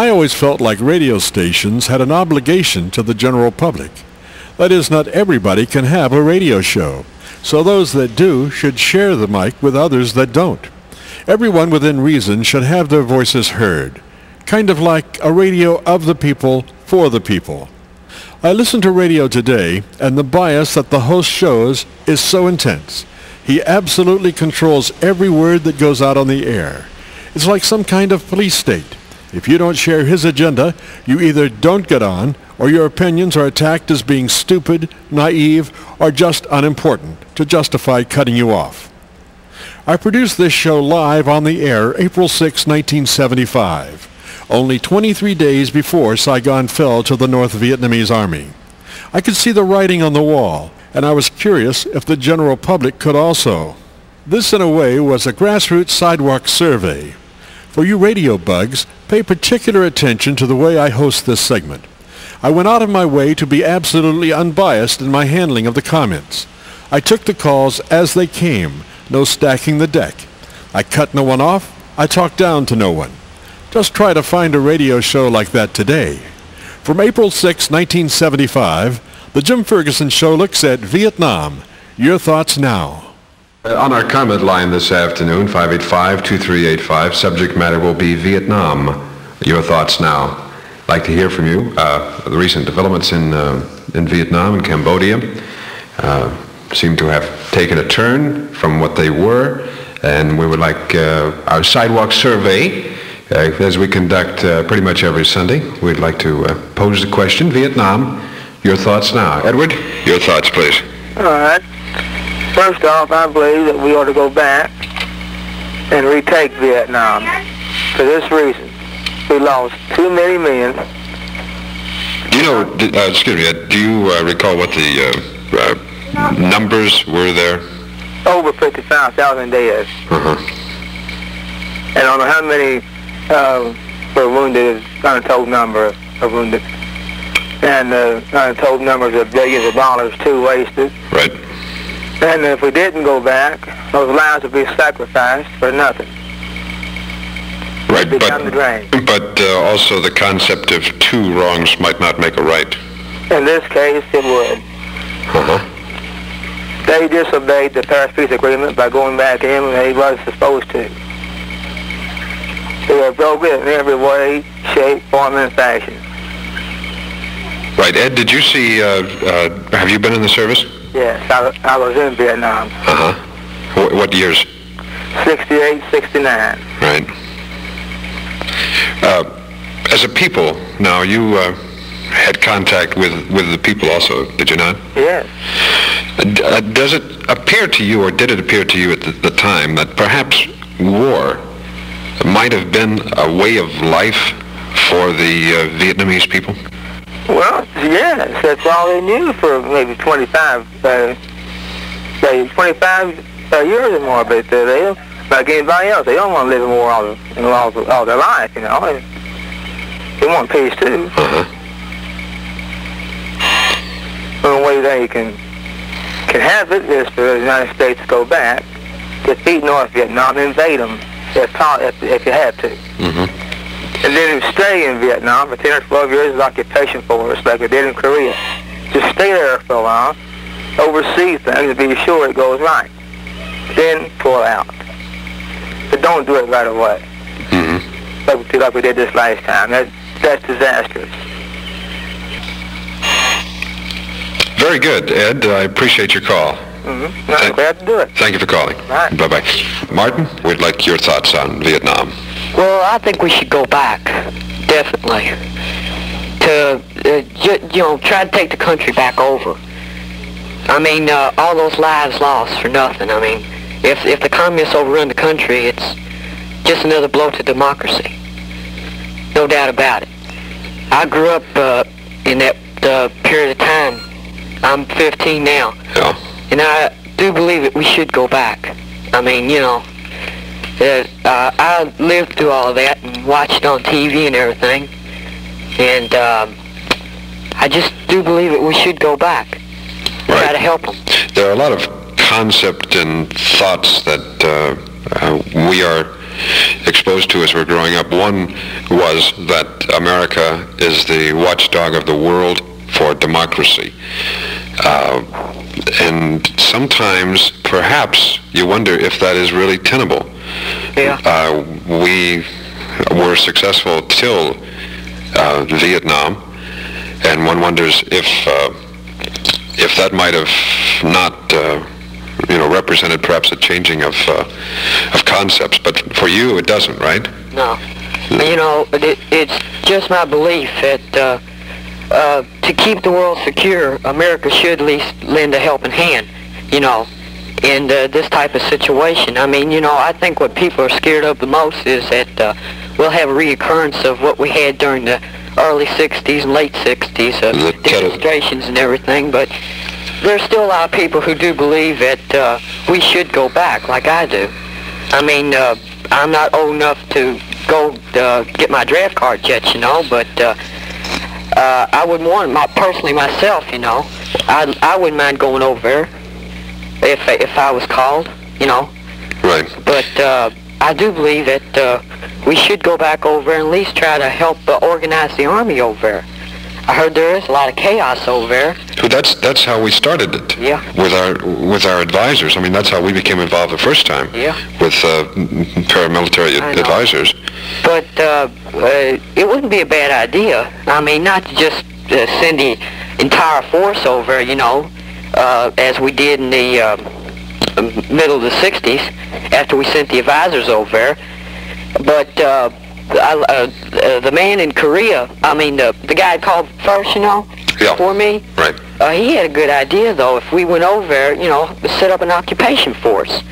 I always felt like radio stations had an obligation to the general public. That is, not everybody can have a radio show, so those that do should share the mic with others that don't. Everyone within reason should have their voices heard, kind of like a radio of the people for the people. I listen to radio today, and the bias that the host shows is so intense. He absolutely controls every word that goes out on the air. It's like some kind of police state. If you don't share his agenda, you either don't get on, or your opinions are attacked as being stupid, naive, or just unimportant to justify cutting you off. I produced this show live on the air April 6, 1975, only 23 days before Saigon fell to the North Vietnamese Army. I could see the writing on the wall, and I was curious if the general public could also. This, in a way, was a grassroots sidewalk survey. For you radio bugs, pay particular attention to the way I host this segment. I went out of my way to be absolutely unbiased in my handling of the comments. I took the calls as they came, no stacking the deck. I cut no one off, I talked down to no one. Just try to find a radio show like that today. From April 6, 1975, the Jim Ferguson Show looks at Vietnam. Your thoughts now. On our comment line this afternoon, 585-2385, subject matter will be Vietnam. Your thoughts now. I'd like to hear from you. The recent developments in Vietnam and Cambodia seem to have taken a turn from what they were, and we would like our sidewalk survey, as we conduct pretty much every Sunday. We'd like to pose the question, Vietnam, your thoughts now. Edward, your thoughts, please. All right. First off, I believe that we ought to go back and retake Vietnam for this reason. We lost too many men. Do you know, excuse me, do you recall what the numbers were there? Over 55,000 dead. Uh-huh. And I don't know how many were wounded, untold number of wounded. And untold numbers of billions of dollars, too, wasted. Right. And if we didn't go back, those lives would be sacrificed for nothing. Right, but also the concept of two wrongs might not make a right. In this case, it would. Uh-huh. They disobeyed the Paris Peace Agreement by going back in when they wasn't supposed to. They were broken in every way, shape, form, and fashion. Right. Ed, did you see, have you been in the service? Yes, I was in Vietnam. Uh-huh. What years? 68, 69. Right. As a people, now, you had contact with the people also, did you not? Yes. Does it appear to you, or did it appear to you at the time, that perhaps war might have been a way of life for the Vietnamese people? Well, yes, that's all they knew for maybe 25 years or more, but they, like anybody else, they don't want to live in war all their life, you know. They want peace, too. Uh-huh. The only way they can have it is for the United States to go back, defeat North Vietnam, invade them if you had to. Mm-hmm. And then stay in Vietnam for 10 or 12 years as occupation force, like they did in Korea. Just stay there for a while, oversee things, and be sure it goes right. Then pull out. But don't do it right away. Mm-hmm. Like we did this last time. That's disastrous. Very good, Ed. I appreciate your call. Mm-hmm. I'm glad to do it. Thank you for calling. Right. Bye-bye. Martin, we'd like your thoughts on Vietnam. Well, I think we should go back, definitely, to, try to take the country back over. I mean, all those lives lost for nothing. I mean, if the communists overrun the country, it's just another blow to democracy. No doubt about it. I grew up in that period of time. I'm 15 now. Yeah. And I do believe that we should go back. I mean, I lived through all of that and watched on TV and everything. And I just do believe that we should go back. Right. Try to help them. There are a lot of concepts and thoughts that we are exposed to as we're growing up. One was that America is the watchdog of the world for democracy. And sometimes, perhaps, you wonder if that is really tenable. Yeah. We were successful till Vietnam, and one wonders if that might have not, represented perhaps a changing of concepts. But for you, it doesn't, right? No. It's just my belief that to keep the world secure, America should at least lend a helping hand, in this type of situation. I mean, I think what people are scared of the most is that we'll have a reoccurrence of what we had during the early 60s and late 60s, demonstrations and everything, but there's still a lot of people who do believe that we should go back, like I do. I mean, I'm not old enough to go get my draft card yet, but I wouldn't want it, personally myself, I wouldn't mind going over there if I was called, Right. But I do believe that we should go back over and at least try to help organize the Army over there. I heard there is a lot of chaos over there. Well, that's how we started it. Yeah. With our advisors. I mean, that's how we became involved the first time. Yeah. With paramilitary advisors. But it wouldn't be a bad idea. I mean, not to just send the entire force over, as we did in the middle of the 60s after we sent the advisors over there. But the man in Korea, I mean, the guy called first, for me. Right. He had a good idea, though. If we went over there, set up an occupation force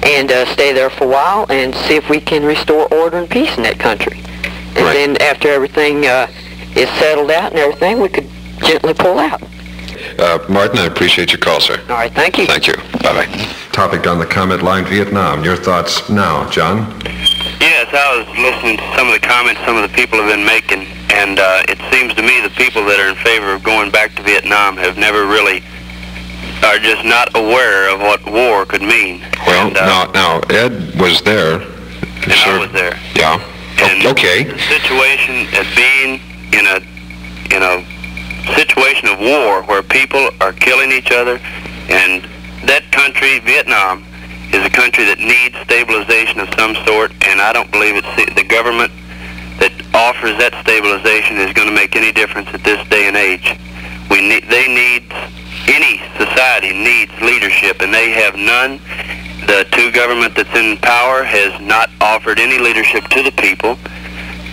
and stay there for a while and see if we can restore order and peace in that country. And then after everything is settled out and everything, we could gently pull out. Martin, I appreciate your call, sir. All right, thank you. Thank you. Bye-bye. Topic on the comment line, Vietnam. Your thoughts now, John? Yes, I was listening to some of the comments some of the people have been making, and it seems to me the people that are in favor of going back to Vietnam have never really, are just not aware of what war could mean. Well, and, now, Ed was there. And I was there. Yeah. And okay. The situation as being in a situation of war where people are killing each other, and that country, Vietnam, is a country that needs stabilization of some sort, and I don't believe it's the government that offers that stabilization is going to make any difference at this day and age. Any society needs leadership, and they have none. The two government that's in power has not offered any leadership to the people.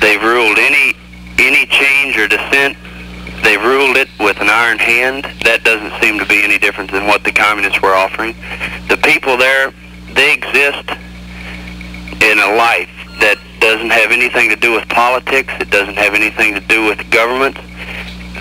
They've ruled any change or dissent. They've ruled it with an iron hand. That doesn't seem to be any different than what the communists were offering. The people there, they exist in a life that doesn't have anything to do with politics. It doesn't have anything to do with government.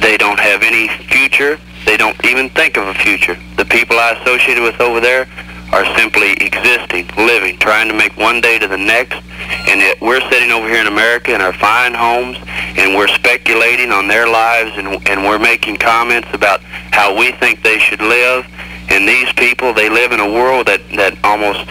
They don't have any future. They don't even think of a future. The people I associated with over there are simply existing, living, trying to make one day to the next, and yet we're sitting over here in America in our fine homes, and we're speculating on their lives, and we're making comments about how we think they should live. And these people, they live in a world that almost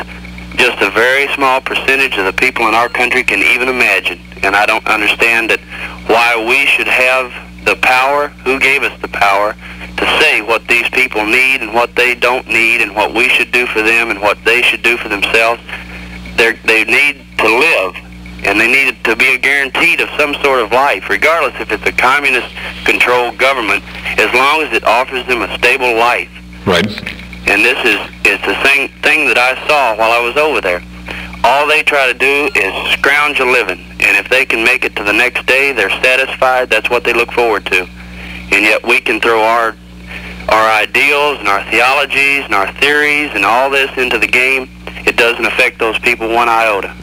just a very small percentage of the people in our country can even imagine. And I don't understand that why we should have the power, who gave us the power, to say what these people need and what they don't need and what we should do for them and what they should do for themselves. They need to live, and they need to be guaranteed of some sort of life, regardless if it's a communist-controlled government, as long as it offers them a stable life. Right. And this is the same thing that I saw while I was over there. All they try to do is scrounge a living, and if they can make it to the next day, they're satisfied. That's what they look forward to. And yet we can throw our ideals and our theologies and our theories and all this into the game. It doesn't affect those people one iota.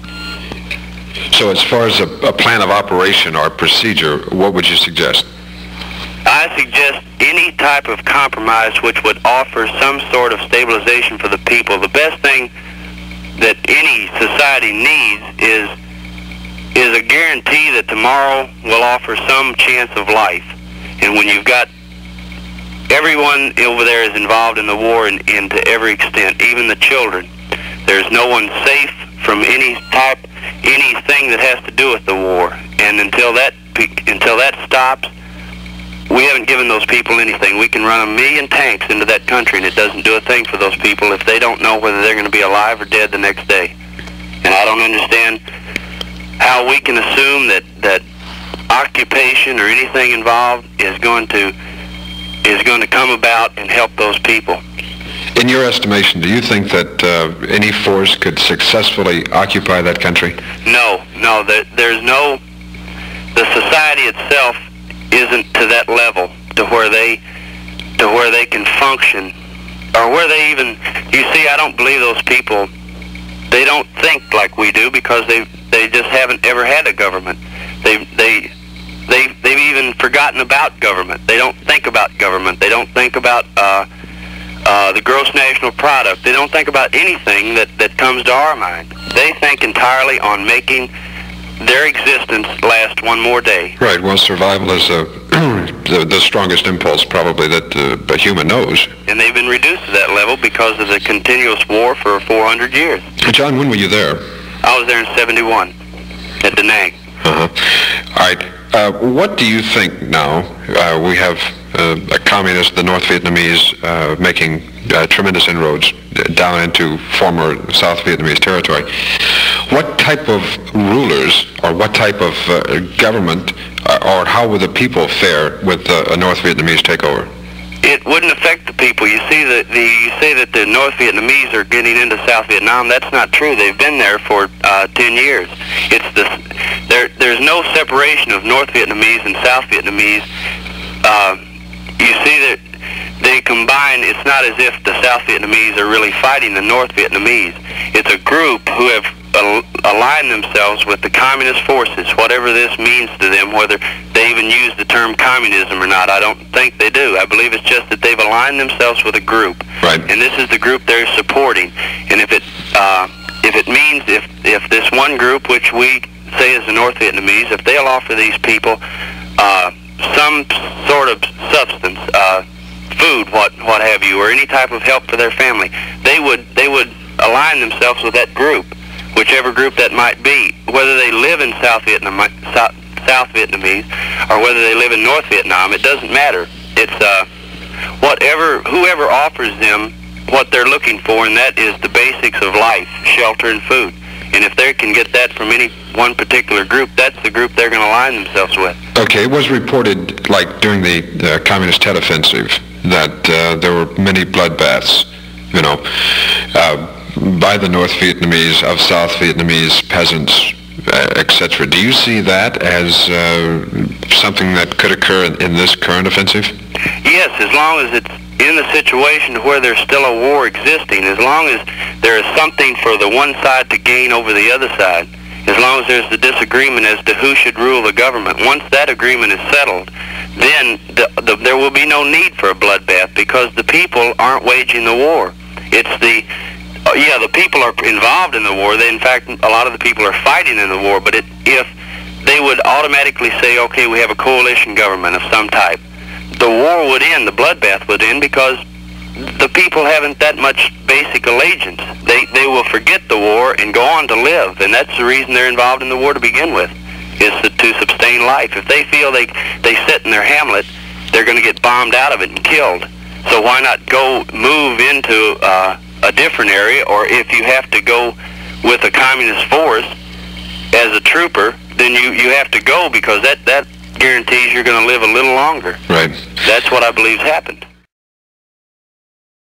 So as far as a plan of operation or procedure, what would you suggest? I suggest any type of compromise which would offer some sort of stabilization for the people. The best thing that any society needs is a guarantee that tomorrow will offer some chance of life. And when you've got everyone over there is involved in the war and to every extent, even the children, there's no one safe from anything that has to do with the war. And until that stops, we haven't given those people anything. We can run 1 million tanks into that country, and it doesn't do a thing for those people if they don't know whether they're going to be alive or dead the next day. And I don't understand how we can assume that occupation or anything involved is going to come about and help those people. In your estimation, do you think that any force could successfully occupy that country? No. There's no. The society itself isn't to that level to where they can function, or where they even. You see, I don't believe those people. They don't think like we do because they just haven't ever had a government. They've even forgotten about government. They don't think about government. They don't think about the gross national product. They don't think about anything that comes to our mind. They think entirely on making their existence last one more day. Right. Well, survival is the strongest impulse probably that a human knows. And they've been reduced to that level because of the continuous war for 400 years. John, when were you there? I was there in '71 at Da Nang. All right. What do you think now? We have a communist, the North Vietnamese, making tremendous inroads down into former South Vietnamese territory. What type of rulers or what type of government or how would the people fare with a North Vietnamese takeover? It wouldn't affect the people. You see that you say that the North Vietnamese are getting into South Vietnam. That's not true. They've been there for 10 years. There's no separation of North Vietnamese and South Vietnamese. You see that they combine. It's not as if the South Vietnamese are really fighting the North Vietnamese. It's a group who have aligned themselves with the communist forces, whatever this means to them, whether they even use the term communism or not. I don't think they do. I believe it's just that they've aligned themselves with a group. Right. And this is the group they're supporting. And if it means if this one group, which we say is the North Vietnamese, if they'll offer these people some sort of substance, food, what have you, or any type of help for their family, they would align themselves with that group, whichever group that might be, whether they live in South Vietnamese or whether they live in North Vietnam. It doesn't matter. It's whoever offers them what they're looking for, and that is the basics of life, shelter and food. And if they can get that from any one particular group, that's the group they're going to align themselves with. Okay, it was reported, like during the Communist Tet Offensive, that there were many bloodbaths, by the North Vietnamese, of South Vietnamese peasants, etc. Do you see that as something that could occur in this current offensive? Yes, as long as it's in the situation where there's still a war existing, as long as there is something for the one side to gain over the other side, as long as there's the disagreement as to who should rule the government. Once that agreement is settled, then there will be no need for a bloodbath because the people aren't waging the war. It's the people are involved in the war. In fact, a lot of the people are fighting in the war, but if they would automatically say, okay, we have a coalition government of some type, the war would end, the bloodbath would end, because the people haven't that much basic allegiance. They will forget the war and go on to live, and that's the reason they're involved in the war to begin with, is to sustain life. If they feel they sit in their hamlet, they're going to get bombed out of it and killed. So why not go move into a different area, or if you have to go with a communist force as a trooper, then you have to go, because that guarantees you're going to live a little longer. Right. That's what I believe's happened.